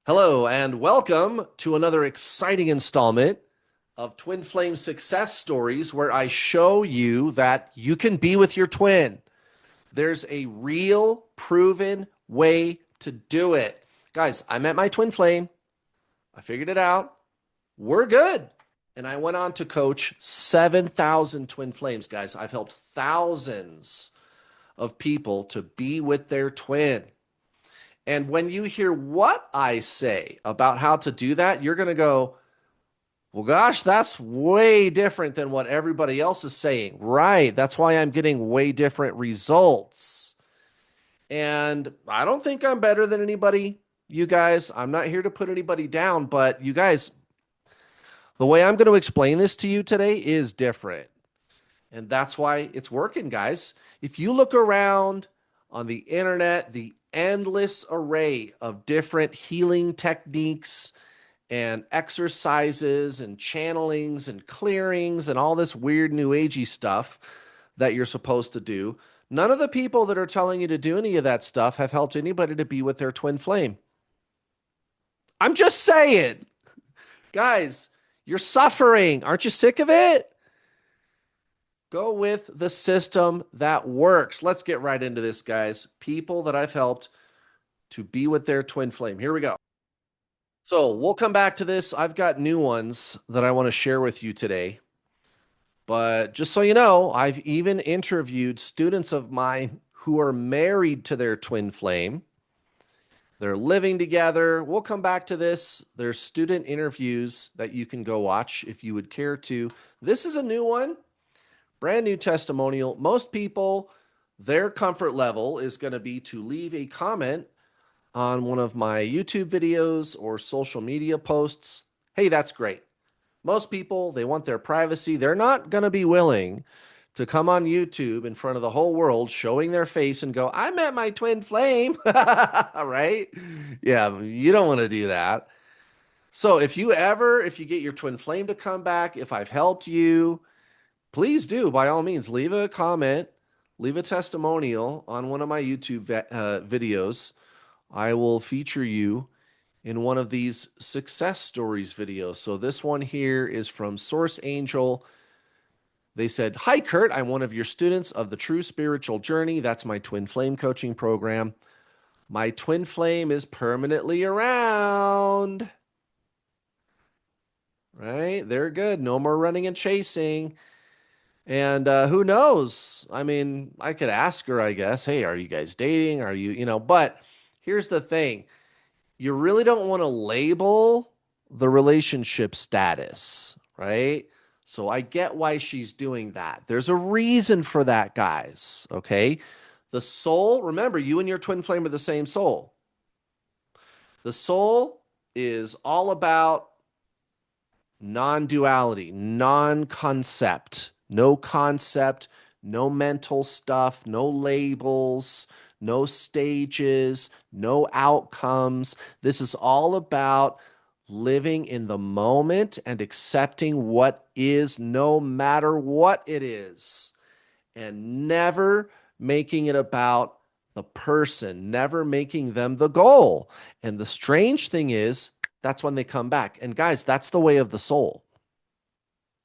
Hello, and welcome to another exciting installment of Twin Flame Success Stories, where I show you that you can be with your twin. There's a real, proven way to do it. Guys, I met my twin flame. I figured it out. We're good. And I went on to coach 7,000 twin flames, guys. I've helped thousands of people to be with their twin. And when you hear what I say about how to do that, you're going to go, well, gosh, that's way different than what everybody else is saying. Right. That's why I'm getting way different results. And I don't think I'm better than anybody, you guys. I'm not here to put anybody down, but you guys, the way I'm going to explain this to you today is different. And that's why it's working, guys. If you look around on the internet, the endless array of different healing techniques and exercises and channelings and clearings and all this weird new agey stuff that you're supposed to do, none of the people that are telling you to do any of that stuff have helped anybody to be with their twin flame. I'm just saying, guys, you're suffering. Aren't you sick of it? Go with the system that works. Let's get right into this, guys. People that I've helped to be with their twin flame. Here we go. So we'll come back to this. I've got new ones that I want to share with you today. But just so you know, I've even interviewed students of mine who are married to their twin flame. They're living together. We'll come back to this. There's student interviews that you can go watch if you would care to. This is a new one. Brand new testimonial. Most people, their comfort level is going to be to leave a comment on one of my YouTube videos or social media posts. Hey, that's great. Most people, they want their privacy. They're not going to be willing to come on YouTube in front of the whole world showing their face and go, I met my twin flame. Right? Yeah, you don't want to do that. So if you get your twin flame to come back, if I've helped you, please do, by all means, leave a comment, leave a testimonial on one of my YouTube videos. I will feature you in one of these success stories videos. So this one here is from Source Angel. They said, Hi, Kurt. I'm one of your students of the True Spiritual Journey. That's my twin flame coaching program. My twin flame is permanently around. Right? They're good. No more running and chasing. And who knows? I mean, I could ask her, I guess, hey, are you guys dating? Are you, but here's the thing. You really don't want to label the relationship status, right? So I get why she's doing that. There's a reason for that, guys, okay? The soul, remember, you and your twin flame are the same soul. The soul is all about non-duality, non-concept, no concept, no mental stuff, no labels, no stages, no outcomes. This is all about living in the moment and accepting what is, no matter what it is, and never making it about the person, never making them the goal. And the strange thing is, that's when they come back. And guys, that's the way of the soul.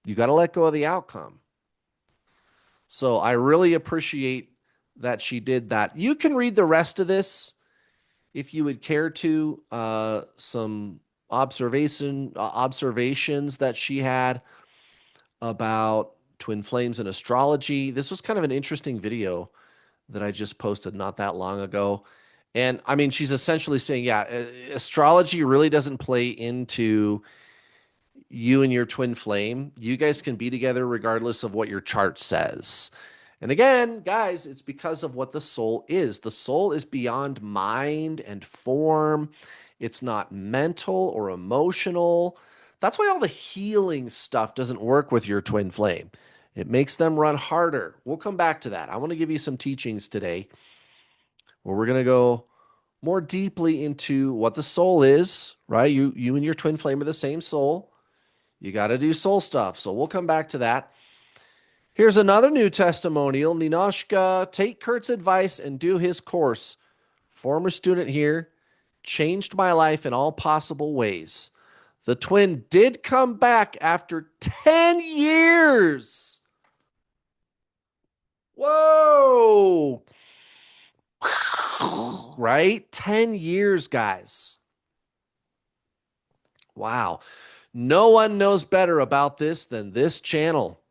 You got to let go of the outcome. So I really appreciate that she did that. You can read the rest of this if you would care to. Some observations that she had about twin flames and astrology. This was kind of an interesting video that I just posted not that long ago. And I mean, she's essentially saying, yeah, astrology really doesn't play into you and your twin flame. You guys can be together regardless of what your chart says. And again, guys, it's because of what the soul is. The soul is beyond mind and form. It's not mental or emotional. That's why all the healing stuff doesn't work with your twin flame. It makes them run harder. We'll come back to that. I want to give you some teachings today where we're going to go more deeply into what the soul is, right? You and your twin flame are the same soul. You got to do soul stuff. So we'll come back to that. Here's another new testimonial. Ninoshka, take Kurt's advice and do his course. Former student here, changed my life in all possible ways. The twin did come back after 10 years. Whoa. Right? 10 years, guys. Wow. No one knows better about this than this channel.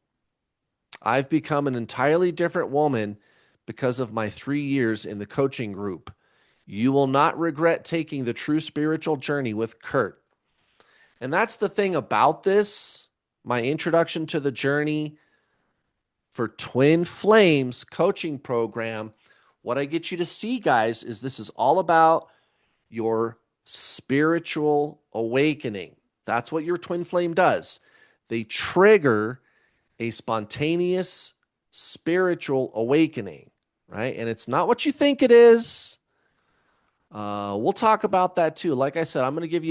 I've become an entirely different woman because of my 3 years in the coaching group. You will not regret taking the true spiritual journey with Kurt. And that's the thing about this, my introduction to the journey for Twin Flames coaching program. What I get you to see, guys, is this is all about your spiritual awakening. That's what your twin flame does. They trigger a spontaneous spiritual awakening, right? And it's not what you think it is. We'll talk about that too. Like I said, I'm going to give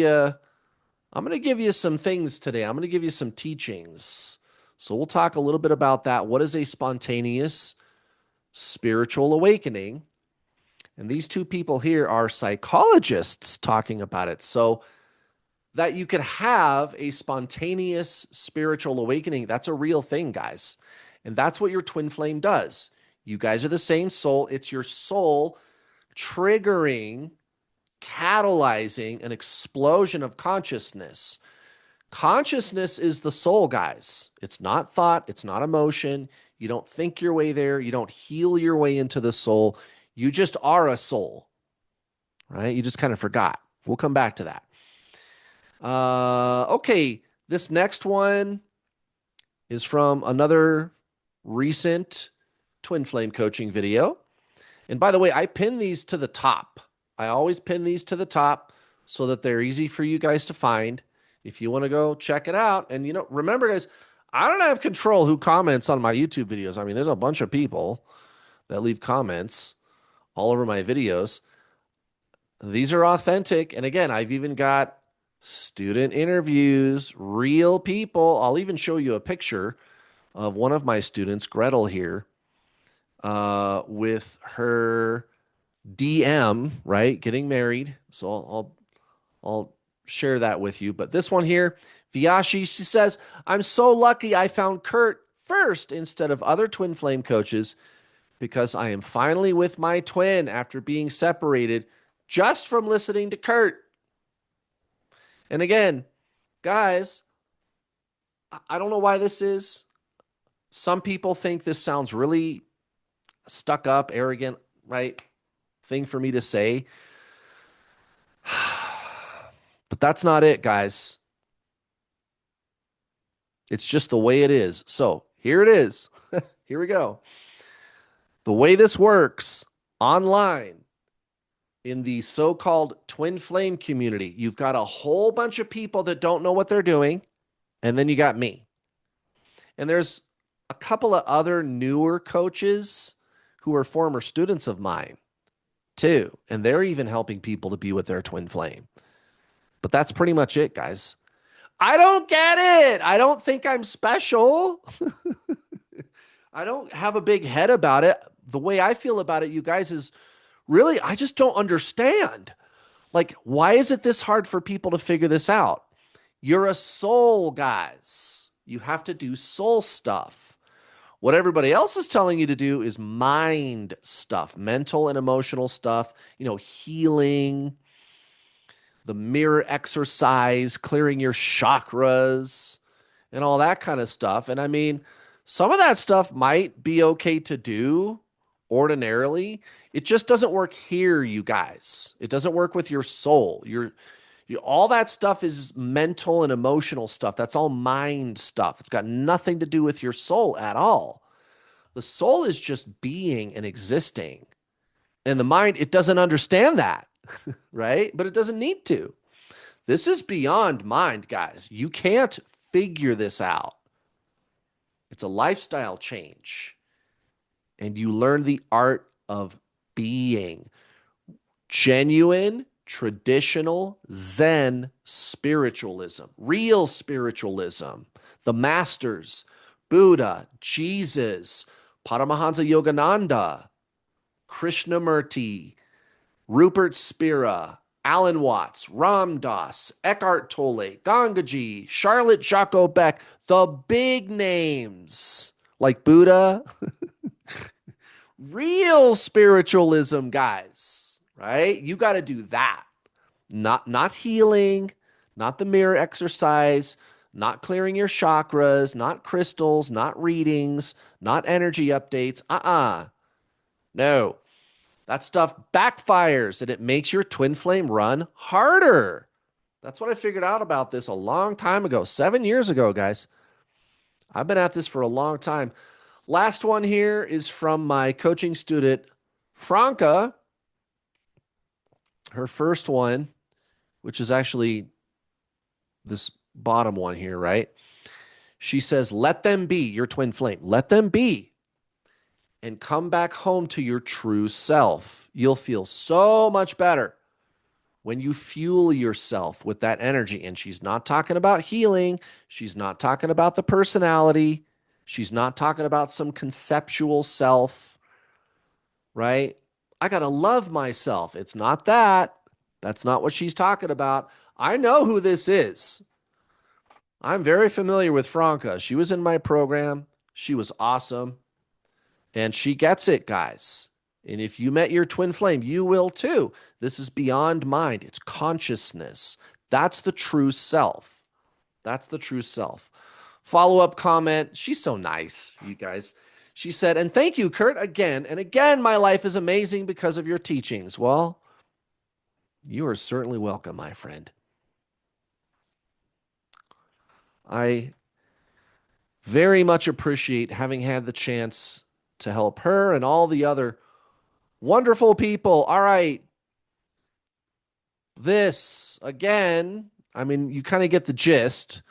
you some things today. I'm going to give you some teachings. So we'll talk a little bit about that. What is a spontaneous spiritual awakening? And these two people here are psychologists talking about it. So that you could have a spontaneous spiritual awakening, that's a real thing, guys. And that's what your twin flame does. You guys are the same soul. It's your soul triggering, catalyzing an explosion of consciousness. Consciousness is the soul, guys. It's not thought. It's not emotion. You don't think your way there. You don't heal your way into the soul. You just are a soul, right? You just kind of forgot. We'll come back to that. Okay, this next one is from another recent twin flame coaching video. And by the way, I pin these to the top. I always pin these to the top so that they're easy for you guys to find if you want to go check it out. And, remember, guys, I don't have control who comments on my YouTube videos. I mean, there's a bunch of people that leave comments all over my videos. These are authentic. And again, I've even got student interviews, real people. I'll even show you a picture of one of my students, Gretel here, with her DM, right? Getting married. So I'll share that with you. But this one here, Viyashi, she says, I'm so lucky I found Kurt first instead of other twin flame coaches because I am finally with my twin after being separated just from listening to Kurt. And again, guys, I don't know why this is. Some people think this sounds really stuck up, arrogant, right? Thing for me to say. But that's not it, guys. It's just the way it is. So here it is. Here we go. The way this works online in the so-called twin flame community, you've got a whole bunch of people that don't know what they're doing, and then you got me. And there's a couple of other newer coaches who are former students of mine too, and they're even helping people to be with their twin flame. But that's pretty much it, guys. I don't get it. I don't think I'm special. I don't have a big head about it. The way I feel about it, you guys, is really, I just don't understand. Like, why is it this hard for people to figure this out? You're a soul, guys. You have to do soul stuff. What everybody else is telling you to do is mind stuff, mental and emotional stuff, healing, the mirror exercise, clearing your chakras, and all that kind of stuff. And I mean, some of that stuff might be okay to do ordinarily. It just doesn't work here, you guys. It doesn't work with your soul. All that stuff is mental and emotional stuff. That's all mind stuff. It's got nothing to do with your soul at all. The soul is just being and existing. And the mind, it doesn't understand that, right? But it doesn't need to. This is beyond mind, guys. You can't figure this out. It's a lifestyle change. And you learn the art of being. Genuine, traditional Zen spiritualism, real spiritualism, the masters, Buddha, Jesus, Paramahansa Yogananda, Krishnamurti, Rupert Spira, Alan Watts, Ram Dass, Eckhart Tolle, Gangaji, Charlotte Jacques Beck, the big names like Buddha, real spiritualism, guys, right? You got to do that. Not healing, not the mirror exercise, not clearing your chakras, not crystals, not readings, not energy updates. No. That stuff backfires and it makes your twin flame run harder. That's what I figured out about this a long time ago, 7 years ago, guys. I've been at this for a long time. Last one here is from my coaching student, Franca. Her first one, which is actually this bottom one here, right? She says, let them be your twin flame. Let them be. And come back home to your true self. You'll feel so much better when you fuel yourself with that energy. And she's not talking about healing. She's not talking about the personality. She's not talking about some conceptual self, right? I got to love myself. It's not that. That's not what she's talking about. I know who this is. I'm very familiar with Franca. She was in my program. She was awesome. And she gets it, guys. And if you met your twin flame, you will too. This is beyond mind. It's consciousness. That's the true self. That's the true self. Follow-up comment. She's so nice, you guys. She said, and thank you, Kurt, again. And again, my life is amazing because of your teachings. Well, you are certainly welcome, my friend. I very much appreciate having had the chance to help her and all the other wonderful people. All right. This, again, I mean, you kind of get the gist.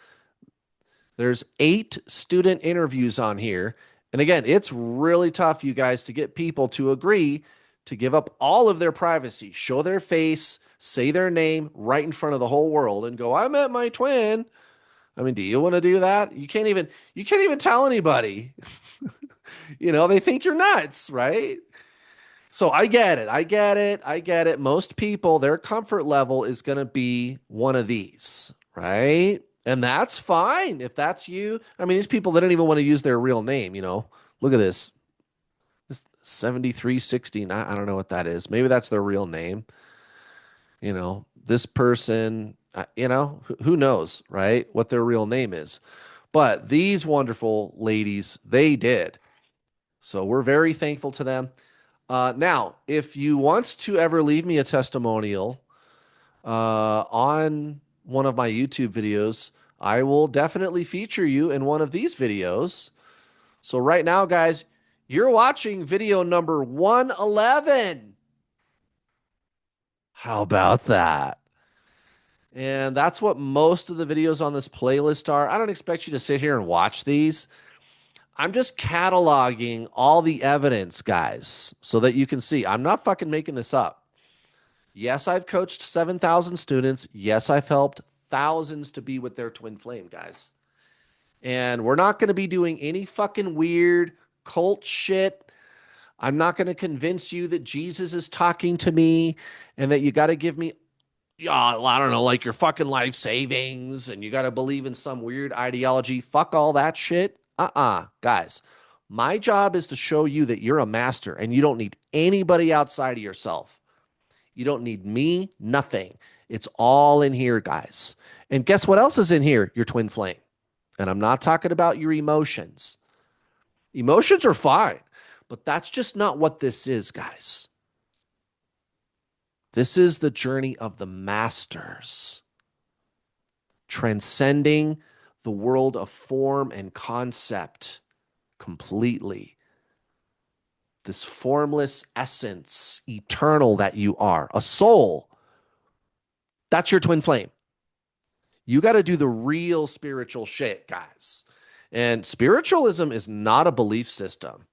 There's 8 student interviews on here. And again, it's really tough, you guys, to get people to agree to give up all of their privacy, show their face, say their name right in front of the whole world and go, I met my twin. I mean, do you want to do that? You can't even tell anybody. They think you're nuts, right? So I get it. I get it. Most people, their comfort level is going to be one of these, right? And that's fine if that's you. I mean, these people, they don't even want to use their real name, Look at this. This 7316. I don't know what that is. Maybe that's their real name. This person, who knows, right? What their real name is. But these wonderful ladies, they did. So we're very thankful to them. Now, if you want to ever leave me a testimonial on one of my YouTube videos, I will definitely feature you in one of these videos. So right now, guys, you're watching video number 111. How about that? And that's what most of the videos on this playlist are. I don't expect you to sit here and watch these. I'm just cataloging all the evidence, guys, so that you can see. I'm not fucking making this up. Yes, I've coached 7,000 students. Yes, I've helped thousands to be with their twin flame, guys. And we're not going to be doing any fucking weird cult shit. I'm not going to convince you that Jesus is talking to me and that you got to give me, I don't know, like your fucking life savings and you got to believe in some weird ideology. Fuck all that shit. Guys, my job is to show you that you're a master and you don't need anybody outside of yourself. You don't need me, nothing. It's all in here, guys. And guess what else is in here? Your twin flame. And I'm not talking about your emotions. Emotions are fine, but that's just not what this is, guys. This is the journey of the masters, transcending the world of form and concept completely. This formless essence, eternal that you are, a soul. That's your twin flame. You got to do the real spiritual shit, guys. And spiritualism is not a belief system.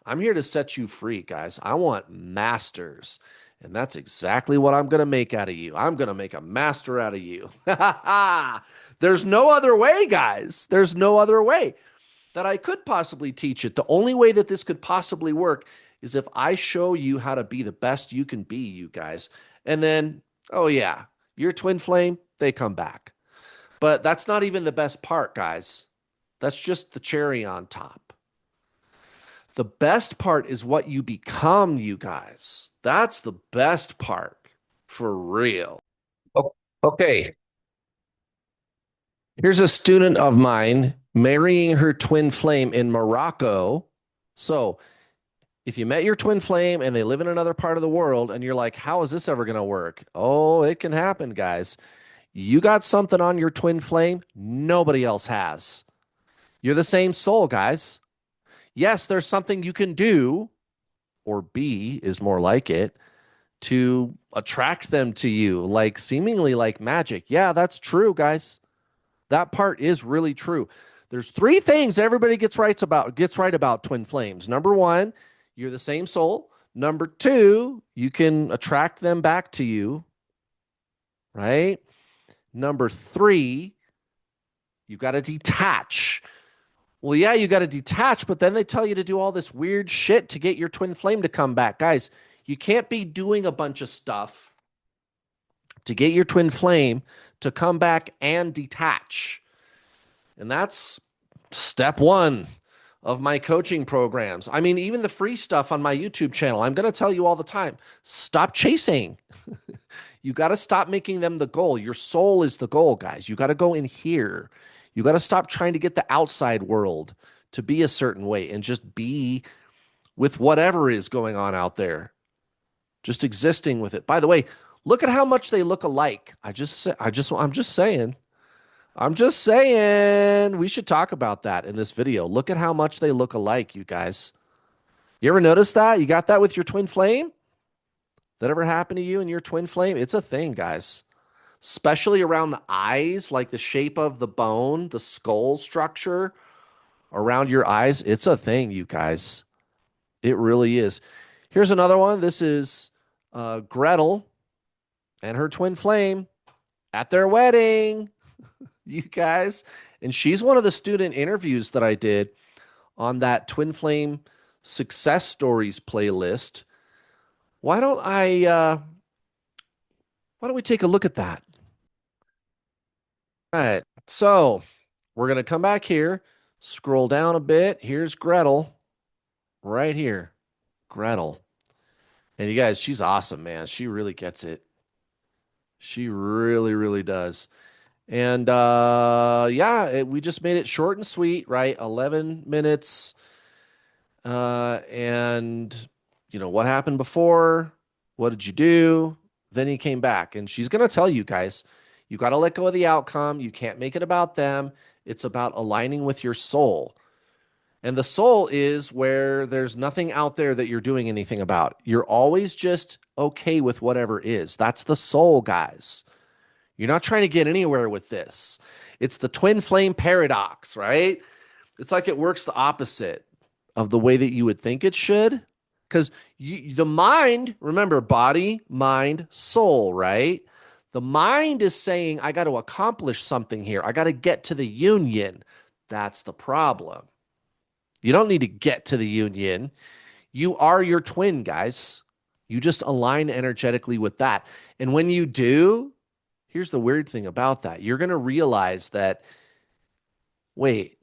I'm here to set you free, guys. I want masters. And that's exactly what I'm going to make out of you. I'm going to make a master out of you. There's no other way, guys. There's no other way that I could possibly teach it. The only way that this could possibly work is if I show you how to be the best you can be, you guys. And then Oh, yeah. Your twin flame, they come back. But that's not even the best part, guys. That's just the cherry on top. The best part is what you become, you guys. That's the best part for real. O- Okay, here's a student of mine marrying her twin flame in Morocco. So, if you met your twin flame and they live in another part of the world and you're like, how is this ever going to work? Oh, it can happen, guys. You got something on your twin flame nobody else has. You're the same soul, guys. Yes, there's something you can do, or be is more like it, to attract them to you, like seemingly like magic. Yeah, that's true, guys. That part is really true. There's three things everybody gets right about twin flames. Number one, you're the same soul. Number two, you can attract them back to you, right? Number three, you got to detach. Well, yeah, you got to detach, but then they tell you to do all this weird shit to get your twin flame to come back. Guys, you can't be doing a bunch of stuff to get your twin flame to come back and detach. And that's step one of my coaching programs. I mean, even the free stuff on my YouTube channel, I'm going to tell you all the time, stop chasing. You got to stop making them the goal. Your soul is the goal, guys. You got to go in here. You got to stop trying to get the outside world to be a certain way and just be with whatever is going on out there, just existing with it. By the way, look at how much they look alike. I'm just saying we should talk about that in this video. Look at how much they look alike, you guys. You ever notice that? You got that with your twin flame? That ever happened to you and your twin flame? It's a thing, guys. Especially around the eyes, like the shape of the bone, the skull structure around your eyes. It's a thing, you guys. It really is. Here's another one. This is Gretel and her twin flame at their wedding, you guys. And she's one of the student interviews that I did on that Twin Flame Success Stories playlist. Why don't I why don't we take a look at that? All right. So, we're going to come back here, scroll down a bit. Here's Gretel right here. Gretel. And you guys, she's awesome, man. She really gets it. She really, really does. And yeah, we just made it short and sweet, right? 11 minutes. And what happened before? What did you do? Then he came back, and she's going to tell you guys, you got to let go of the outcome. You can't make it about them. It's about aligning with your soul. And the soul is where there's nothing out there that you're doing anything about. You're always just okay with whatever is. That's the soul, guys. You're not trying to get anywhere with this. It's the twin flame paradox, right? It's like it works the opposite of the way that you would think it should. Because the mind, remember, body, mind, soul, right? The mind is saying, I got to accomplish something here. I got to get to the union. That's the problem. You don't need to get to the union. You are your twin, guys. You just align energetically with that. And when you do, here's the weird thing about that. You're going to realize that, wait,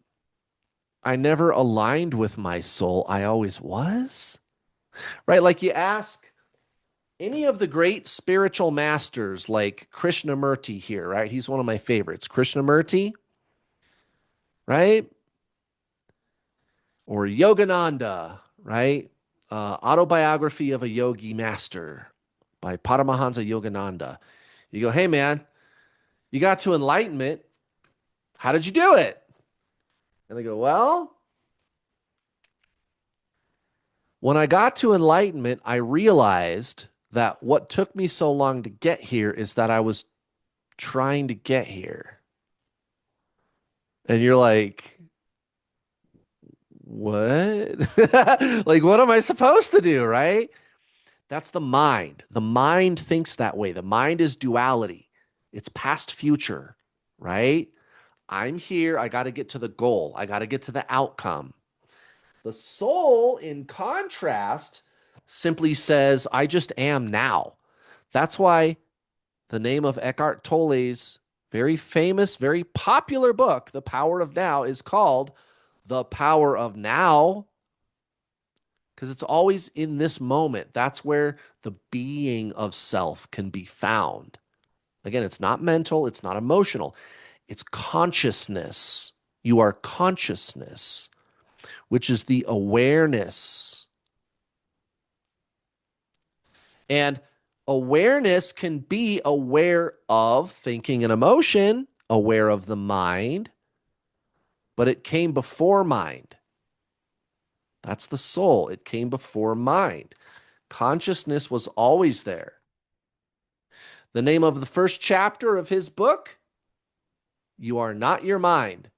I never aligned with my soul. I always was. Right? Like you ask any of the great spiritual masters like Krishnamurti here, right? He's one of my favorites. Krishnamurti, right? Or Yogananda, right? Autobiography of a Yogi Master by Paramahansa Yogananda. You go, hey man, you got to enlightenment. How did you do it? And they go, well, when I got to enlightenment, I realized that what took me so long to get here is that I was trying to get here. And you're like, what? Like, what am I supposed to do? Right? That's the mind. The mind thinks that way. The mind is duality, it's past, future, right? I'm here. I got to get to the goal, I got to get to the outcome. The soul, in contrast, simply says, I just am now. That's why The name of Eckhart Tolle's very famous, very popular book, The Power of Now, is called The Power of Now because it's always in this moment. That's where the being of self can be found. Again, it's not mental, it's not emotional, it's consciousness. You are consciousness, which is the awareness. And awareness can be aware of thinking and emotion, aware of the mind, but it came before mind. That's the soul. It came before mind. Consciousness was always there. The name of the first chapter of his book, You Are Not Your Mind.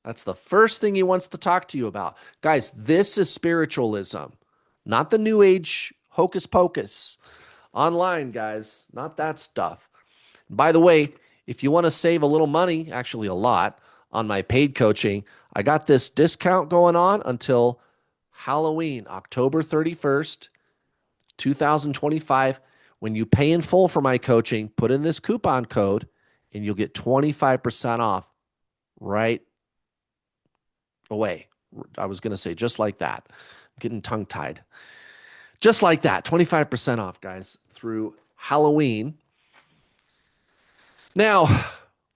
That's the first thing he wants to talk to you about. Guys, this is spiritualism, not the new age hocus pocus. Online, guys, not that stuff. By the way, if you want to save a little money, actually a lot, on my paid coaching, I got this discount going on until Halloween, October 31st, 2025. When you pay in full for my coaching, put in this coupon code and you'll get 25% off right away. I was going to say just like that. I'm getting tongue tied. Just like that, 25% off, guys, through Halloween. Now,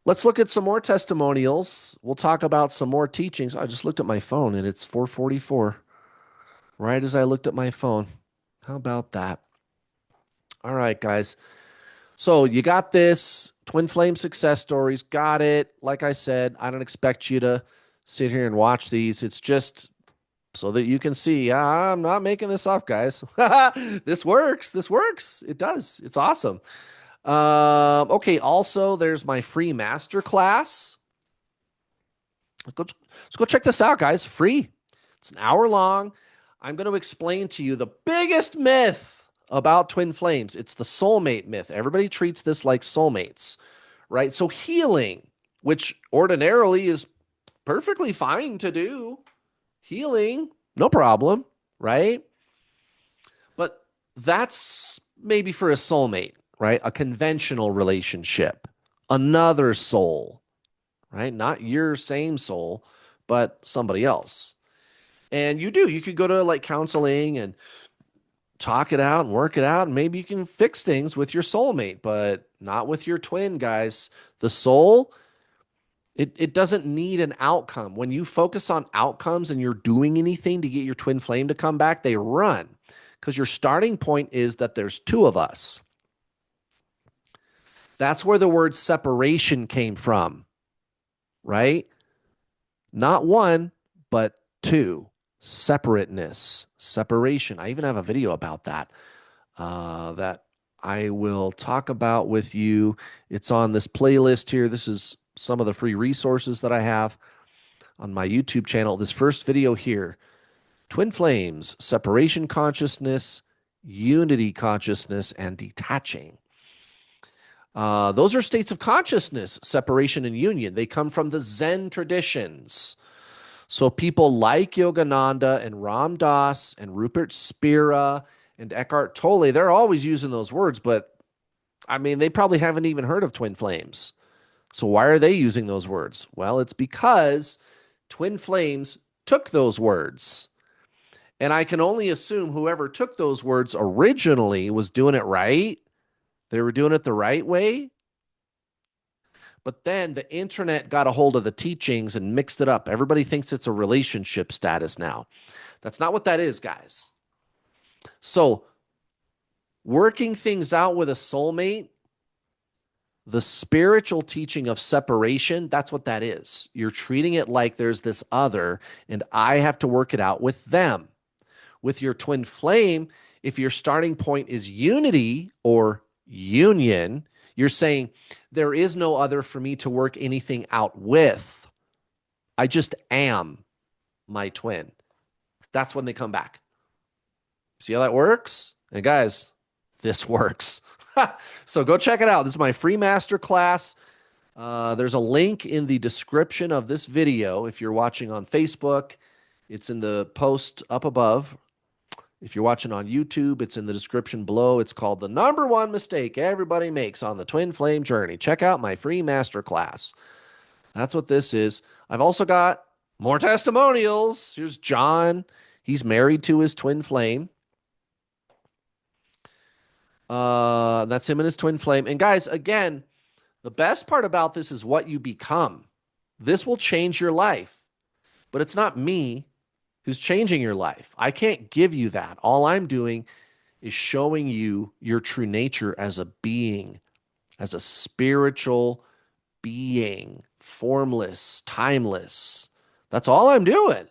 let's look at some more testimonials. We'll talk about some more teachings. I just looked at my phone and it's 4:44, right as I looked at my phone. How about that? All right, guys. So you got this twin flame success stories. Got it. Like I said, I don't expect you to sit here and watch these. It's just so that you can see, I'm not making this up, guys. This works. This works. It does. It's awesome. Okay. Also, there's my free master class. Let's go check this out, guys. Free. It's an hour long. I'm going to explain to you the biggest myth about twin flames. It's the soulmate myth. Everybody treats this like soulmates, right? So healing, which ordinarily is perfectly fine to do. Healing, no problem, right? But that's maybe for a soulmate, right? A conventional relationship, another soul, right? Not your same soul, but somebody else. And you could go to like counseling and talk it out and work it out. And maybe you can fix things with your soulmate, but not with your twin, guys. The soul, it doesn't need an outcome. When you focus on outcomes and you're doing anything to get your twin flame to come back, they run because your starting point is that there's two of us. That's where the word separation came from, right? Not one, but two. Separateness, separation. I even have a video about that that I will talk about with you. It's on this playlist here. This is some of the free resources that I have on my YouTube channel. This first video here, twin flames, separation consciousness, unity consciousness, and detaching. Those are states of consciousness, separation and union. They come from the Zen traditions. So people like Yogananda and Ram Dass and Rupert Spira and Eckhart Tolle, they're always using those words, but I mean, they probably haven't even heard of twin flames. So why are they using those words? Well, it's because twin flames took those words. And I can only assume whoever took those words originally was doing it right. They were doing it the right way. But then the internet got a hold of the teachings and mixed it up. Everybody thinks it's a relationship status now. That's not what that is, guys. So working things out with a soulmate, the spiritual teaching of separation, that's what that is. You're treating it like there's this other, and I have to work it out with them. With your twin flame, if your starting point is unity or union, you're saying, there is no other for me to work anything out with. I just am my twin. That's when they come back. See how that works? And guys, this works. So go check it out. This is my free master class. There's a link in the description of this video. If you're watching on Facebook, it's in the post up above. If you're watching on YouTube, it's in the description below. It's called The Number One Mistake Everybody Makes on the Twin Flame Journey. Check out my free masterclass. That's what this is. I've also got more testimonials. Here's John. He's married to his twin flame. That's him and his twin flame. And guys, again, the best part about this is what you become. This will change your life, but it's not me who's changing your life. I can't give you that. All I'm doing is showing you your true nature as a being, as a spiritual being, formless, timeless. That's all I'm doing.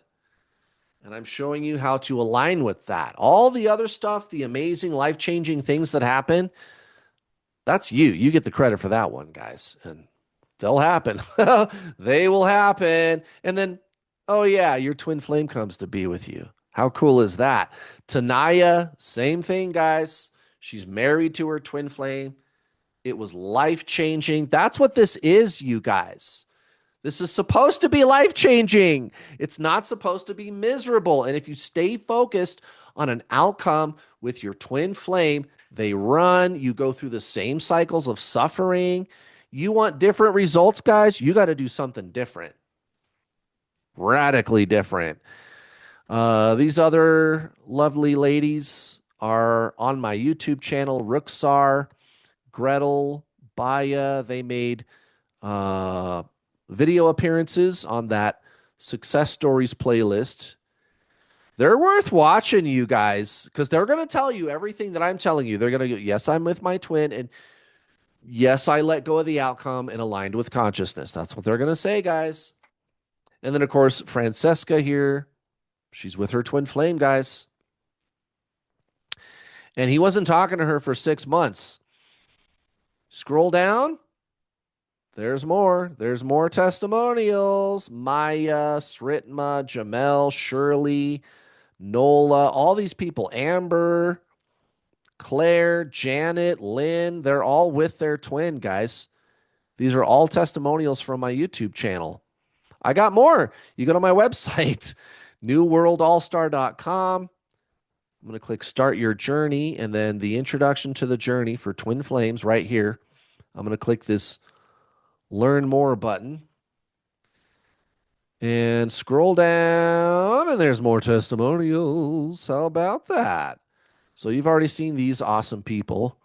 And I'm showing you how to align with that. All the other stuff, the amazing, life changing things that happen, that's you. You get the credit for that one, guys. And they'll happen. They will happen. And then, oh, yeah, your twin flame comes to be with you. How cool is that? Tanaya, same thing, guys. She's married to her twin flame. It was life changing. That's what this is, you guys. This is supposed to be life changing. It's not supposed to be miserable. And if you stay focused on an outcome with your twin flame, they run, you go through the same cycles of suffering. You want different results, guys? You got to do something different, radically different. These other lovely ladies are on my YouTube channel, Ruxar, Gretel, Baya. They made video appearances on that Success Stories playlist. They're worth watching, you guys, because they're going to tell you everything that I'm telling you. They're going to go, yes, I'm with my twin, and yes, I let go of the outcome and aligned with consciousness. That's what they're going to say, guys. And then, of course, Francesca here. She's with her twin flame, guys. And he wasn't talking to her for 6 months. Scroll down. There's more. There's more testimonials. Maya, Sritma, Jamel, Shirley, Nola, all these people. Amber, Claire, Janet, Lynn, they're all with their twin, guys. These are all testimonials from my YouTube channel. I got more. You go to my website, newworldallstar.com. I'm going to click Start Your Journey, and then the introduction to the journey for twin flames right here. I'm going to click this Learn More button and scroll down, and there's more testimonials. How about that? So you've already seen these awesome people,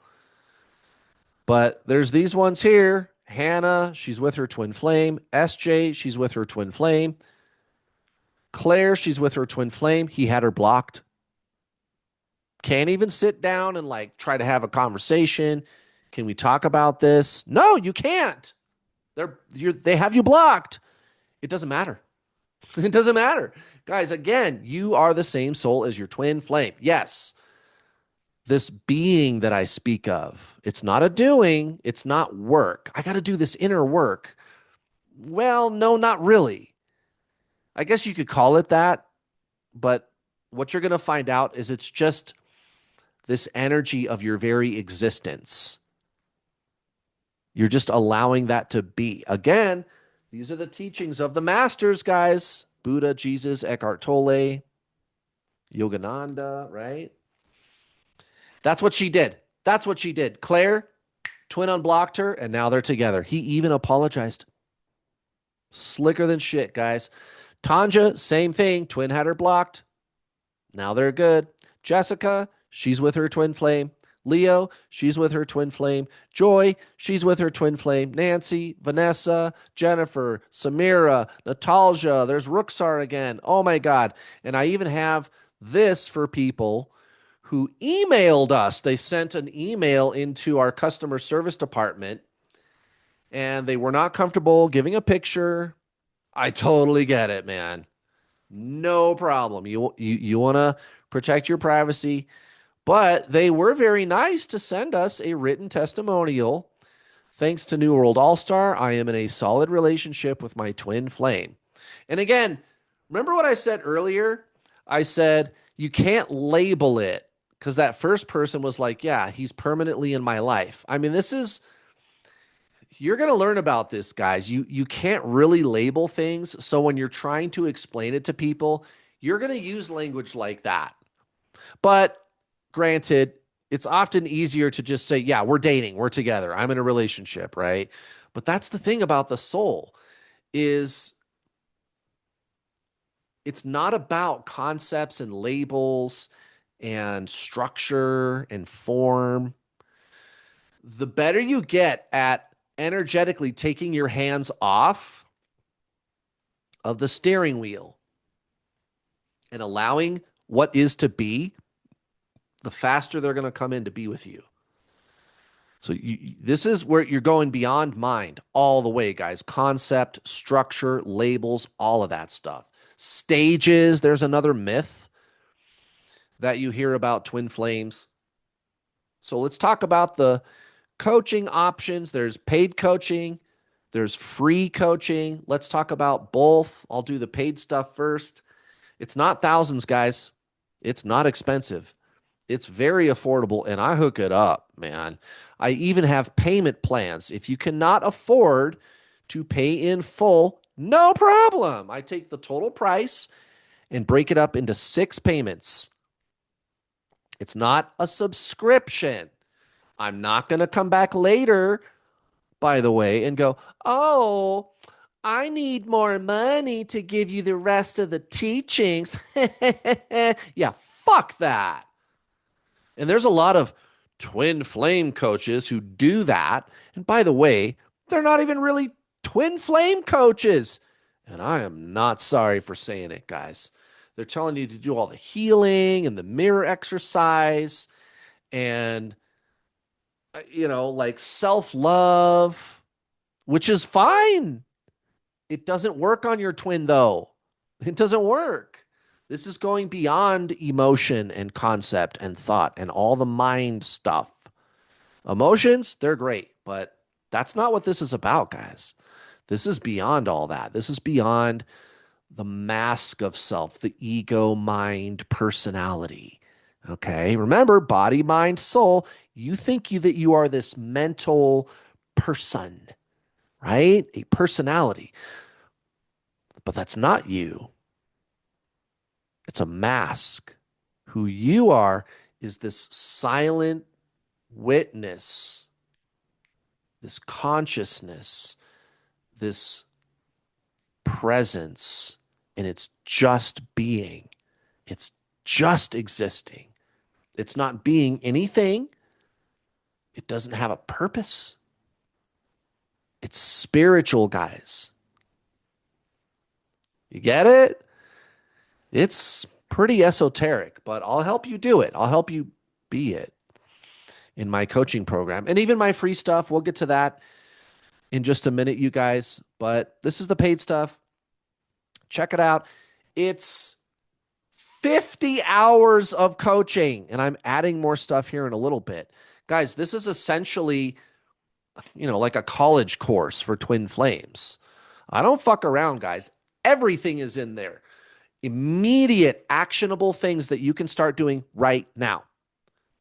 but there's these ones here. Hannah, she's with her twin flame. SJ, she's with her twin flame. Claire, she's with her twin flame. He had her blocked. Can't even sit down and like try to have a conversation. Can we talk about this? No, you can't. They have you blocked. It doesn't matter. It doesn't matter. Guys, again, you are the same soul as your twin flame. Yes, this being that I speak of, it's not a doing, it's not work. I got to do this inner work. Well, no, not really. I guess you could call it that, but what you're going to find out is it's just this energy of your very existence. You're just allowing that to be. Again, these are the teachings of the masters, guys. Buddha, Jesus, Eckhart Tolle, Yogananda, right? That's what she did. That's what she did. Claire, twin unblocked her, and now they're together. He even apologized. Slicker than shit, guys. Tanja, same thing. Twin had her blocked. Now they're good. Jessica, she's with her twin flame. Leo, she's with her twin flame. Joy, she's with her twin flame. Nancy, Vanessa, Jennifer, Samira, Natalja. There's Ruxar again. Oh my God. And I even have this for people who emailed us. They sent an email into our customer service department and they were not comfortable giving a picture. I totally get it, man. No problem. You want to protect your privacy. But they were very nice to send us a written testimonial. Thanks to New World All-Star, I am in a solid relationship with my twin flame. And again, remember what I said earlier? I said, you can't label it because that first person was like, yeah, he's permanently in my life. I mean, you're going to learn about this, guys. You can't really label things. So when you're trying to explain it to people, you're going to use language like that. But granted, it's often easier to just say, yeah, we're dating, we're together, I'm in a relationship, right? But that's the thing about the soul is it's not about concepts and labels and structure and form. The better you get at energetically taking your hands off of the steering wheel and allowing what is to be, the faster they're going to come in to be with you. So this is where you're going beyond mind all the way, guys. Concept, structure, labels, all of that stuff. Stages, there's another myth that you hear about twin flames. So let's talk about the coaching options. There's paid coaching, there's free coaching. Let's talk about both. I'll do the paid stuff first. It's not thousands, guys. It's not expensive. It's very affordable, and I hook it up, man. I even have payment plans. If you cannot afford to pay in full, no problem. I take the total price and break it up into 6 payments. It's not a subscription. I'm not going to come back later, by the way, and go, oh, I need more money to give you the rest of the teachings. Yeah, fuck that. And there's a lot of twin flame coaches who do that. And by the way, they're not even really twin flame coaches. And I am not sorry for saying it, guys. They're telling you to do all the healing and the mirror exercise and, like self love, which is fine. It doesn't work on your twin, though. It doesn't work. This is going beyond emotion and concept and thought and all the mind stuff. Emotions, they're great, but that's not what this is about, guys. This is beyond all that. This is beyond the mask of self, the ego, mind, personality. Okay. Remember, body, mind, soul. You think that you are this mental person, right? A personality. But that's not you. It's a mask. Who you are is this silent witness, this consciousness, this presence, and it's just being. It's just existing. It's not being anything. It doesn't have a purpose. It's spiritual, guys. You get it? It's pretty esoteric, but I'll help you do it. I'll help you be it in my coaching program and even my free stuff. We'll get to that in just a minute, you guys. But this is the paid stuff. Check it out. It's 50 hours of coaching, and I'm adding more stuff here in a little bit. Guys, this is essentially, like a college course for twin flames. I don't fuck around, guys. Everything is in there. Immediate, actionable things that you can start doing right now.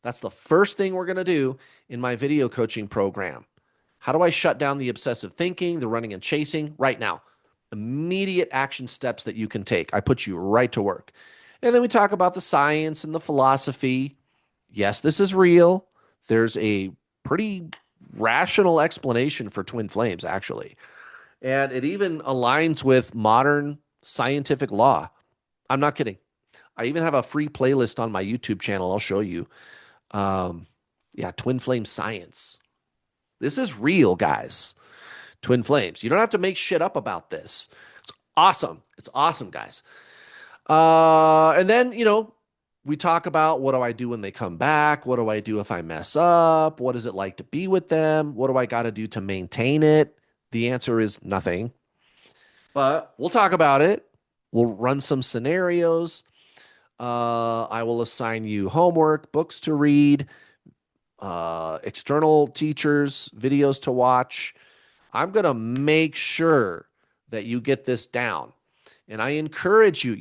That's the first thing we're going to do in my video coaching program. How do I shut down the obsessive thinking, the running and chasing right now? Immediate action steps that you can take. I put you right to work. And then we talk about the science and the philosophy. Yes, this is real. There's a pretty rational explanation for twin flames, actually. And it even aligns with modern scientific law. I'm not kidding. I even have a free playlist on my YouTube channel. I'll show you. Twin flame science. This is real, guys. Twin flames. You don't have to make shit up about this. It's awesome. It's awesome, guys. And then, we talk about what do I do when they come back? What do I do if I mess up? What is it like to be with them? What do I got to do to maintain it? The answer is nothing. But we'll talk about it. We'll run some scenarios. I will assign you homework, books to read, external teachers, videos to watch. I'm going to make sure that you get this down. And I encourage you,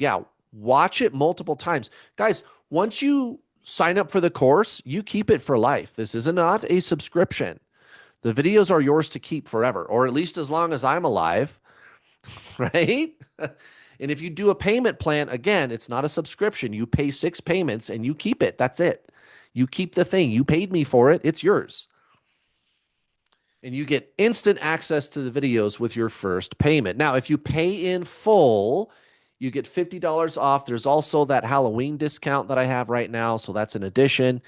watch it multiple times. Guys, once you sign up for the course, you keep it for life. This is not a subscription. The videos are yours to keep forever, or at least as long as I'm alive, right? And if you do a payment plan, again, it's not a subscription. You pay 6 payments and you keep it. That's it. You keep the thing. You paid me for it. It's yours. And you get instant access to the videos with your first payment. Now, if you pay in full, you get $50 off. There's also that Halloween discount that I have right now. So that's an addition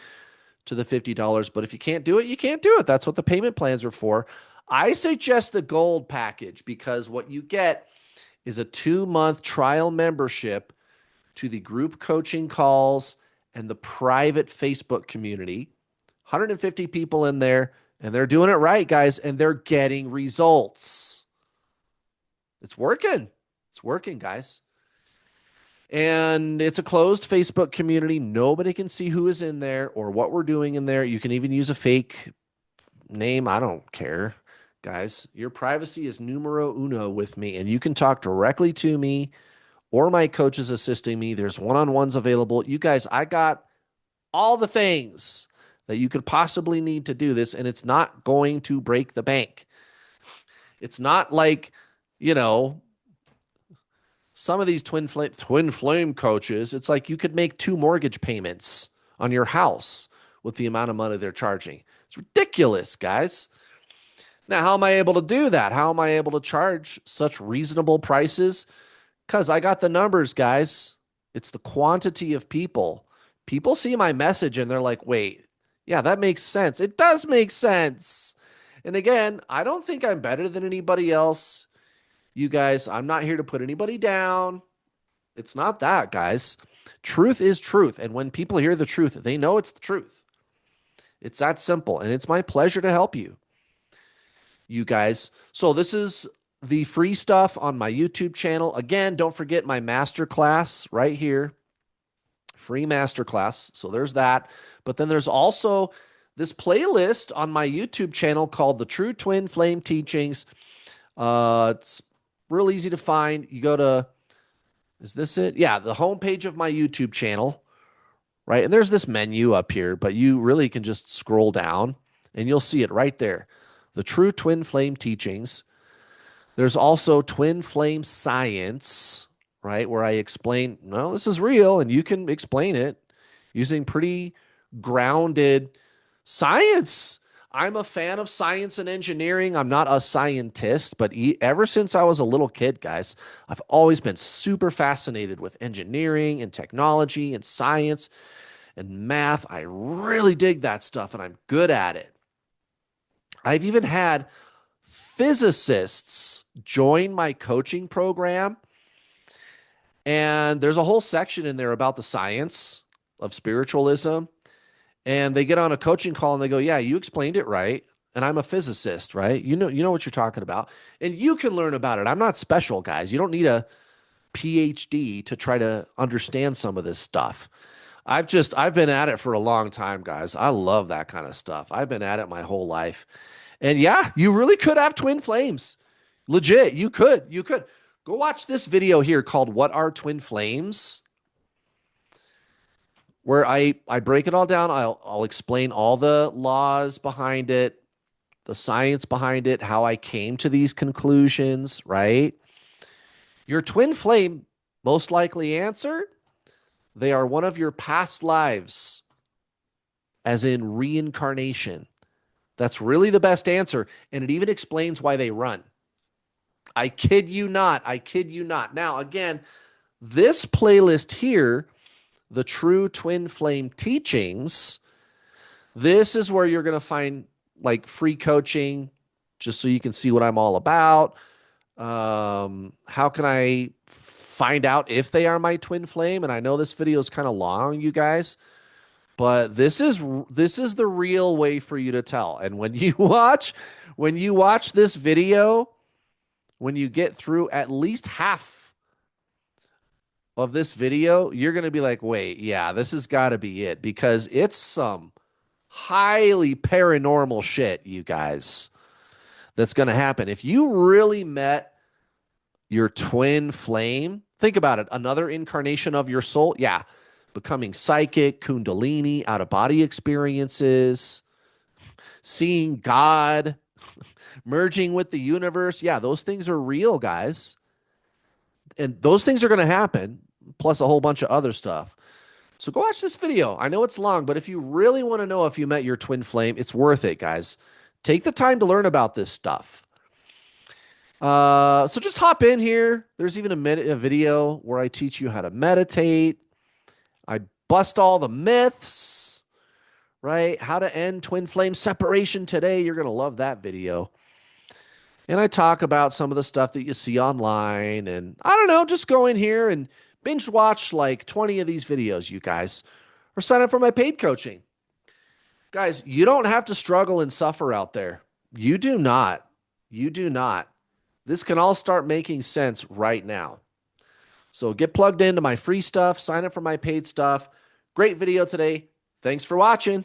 to the $50. But if you can't do it, you can't do it. That's what the payment plans are for. I suggest the gold package because what you get is a 2-month trial membership to the group coaching calls and the private Facebook community. 150 people in there, and they're doing it right, guys, and they're getting results. It's working. It's working, guys. And it's a closed Facebook community. Nobody can see who is in there or what we're doing in there. You can even use a fake name. I don't care, guys. Your privacy is numero uno with me, and you can talk directly to me or my coaches assisting me. There's one-on-ones available. You guys, I got all the things that you could possibly need to do this, and it's not going to break the bank. It's not like, you know, some of these twin flame coaches, it's like you could make 2 mortgage payments on your house with the amount of money they're charging. It's ridiculous, guys. Now, how am I able to do that? How am I able to charge such reasonable prices? Because I got the numbers, guys. It's the quantity of people. People see my message and they're like, wait, yeah, that makes sense. It does make sense. And again, I don't think I'm better than anybody else. You guys, I'm not here to put anybody down. It's not that, guys. Truth is truth. And when people hear the truth, they know it's the truth. It's that simple. And it's my pleasure to help you, you guys. So this is the free stuff on my YouTube channel. Again, don't forget my masterclass right here. Free masterclass. So there's that. But then there's also this playlist on my YouTube channel called The True Twin Flame Teachings. It's real easy to find. You go to, is this it? Yeah, the homepage of my YouTube channel, right? And there's this menu up here, but you really can just scroll down and you'll see it right there. The True Twin Flame Teachings. There's also Twin Flame Science, right? Where I explain, no, this is real, and you can explain it using pretty grounded science. I'm a fan of science and engineering. I'm not a scientist, but ever since I was a little kid, guys, I've always been super fascinated with engineering and technology and science and math. I really dig that stuff, and I'm good at it. I've even had physicists join my coaching program, and there's a whole section in there about the science of spiritualism. And they get on a coaching call and they go, yeah, you explained it right. And I'm a physicist, right? You know what you're talking about. And you can learn about it. I'm not special, guys. You don't need a PhD to try to understand some of this stuff. I've been at it for a long time, guys. I love that kind of stuff. I've been at it my whole life. And yeah, you really could have twin flames. Legit, you could. You could. Go watch this video here called What Are Twin Flames? Where I break it all down. I'll explain all the laws behind it, the science behind it, how I came to these conclusions, right? Your twin flame, most likely answer, they are one of your past lives, as in reincarnation. That's really the best answer. And it even explains why they run. I kid you not. I kid you not. Now, again, this playlist here, the True Twin Flame Teachings, this is where you're going to find like free coaching, just so you can see what I'm all about. How can I find out if they are my twin flame? And I know this video is kind of long, you guys, but this is the real way for you to tell. And when you watch this video, when you get through at least half of this video, you're going to be like, wait, yeah, this has got to be it, because it's some highly paranormal shit, you guys, that's going to happen. If you really met your twin flame, think about it. Another incarnation of your soul. Yeah. Becoming psychic, kundalini, out of body experiences, seeing God, merging with the universe. Yeah, those things are real, guys. And those things are going to happen, plus a whole bunch of other stuff. So go watch this video. I know it's long, but if you really want to know if you met your twin flame, it's worth it, guys. Take the time to learn about this stuff. So just hop in here. There's even a video where I teach you how to meditate. I bust all the myths, right? How to end twin flame separation today. You're going to love that video. And I talk about some of the stuff that you see online. And I don't know, just go in here and binge watch like 20 of these videos, you guys, or sign up for my paid coaching. Guys, you don't have to struggle and suffer out there. You do not. You do not. This can all start making sense right now. So get plugged into my free stuff, sign up for my paid stuff. Great video today. Thanks for watching.